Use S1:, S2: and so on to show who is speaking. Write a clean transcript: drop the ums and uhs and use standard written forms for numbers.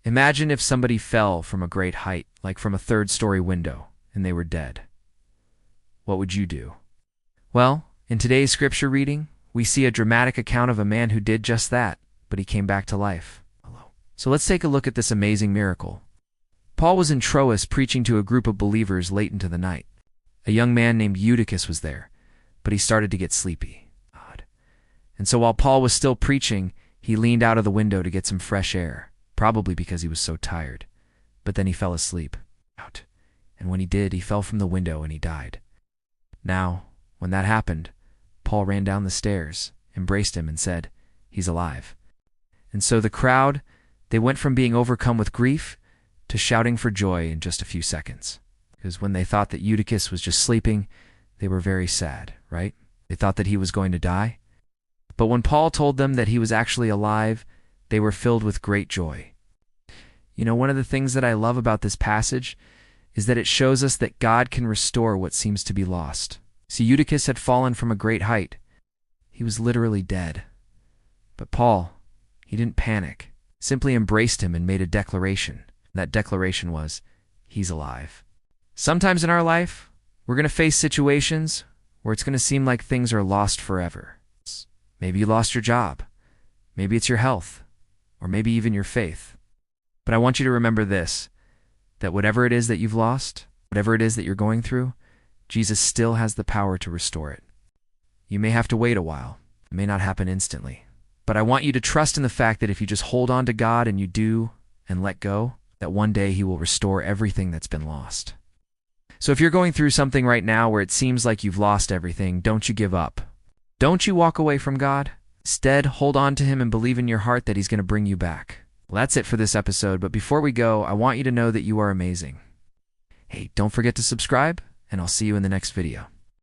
S1: Imagine if somebody fell from a great height, like from a third-story window, and they were dead. What would you do? Well, in today's scripture reading, we see a dramatic account of a man who did just that, but he came back to life. So let's take a look at this amazing miracle. Paul was in Troas preaching to a group of believers late into the night. A young man named Eutychus was there, but he started to get sleepy. And so while Paul was still preaching, he leaned out of the window to get some fresh air, probably because he was so tired. But then he fell asleep. And when he did, he fell from the window and he died. Now, when that happened, Paul ran down the stairs, embraced him, and said, "He's alive." And so the crowd, they went from being overcome with grief to shouting for joy in just a few seconds. Because when they thought that Eutychus was just sleeping, they were very sad, right? They thought that he was going to die. But when Paul told them that he was actually alive, they were filled with great joy. You know, one of the things that I love about this passage is that it shows us that God can restore what seems to be lost. See, Eutychus had fallen from a great height. He was literally dead. But Paul, he didn't panic, simply embraced him and made a declaration. That declaration was, he's alive. Sometimes in our life, we're going to face situations where it's going to seem like things are lost forever. Maybe you lost your job. Maybe it's your health. Or maybe even your faith. But I want you to remember this, that whatever it is that you've lost, whatever it is that you're going through, Jesus still has the power to restore it. You may have to wait a while. It may not happen instantly. But I want you to trust in the fact that if you just hold on to God and you do and let go, that one day He will restore everything that's been lost. So if you're going through something right now where it seems like you've lost everything, don't you give up. Don't you walk away from God. Instead, hold on to Him and believe in your heart that He's going to bring you back. Well, that's it for this episode, but before we go, I want you to know that you are amazing. Hey, don't forget to subscribe, and I'll see you in the next video.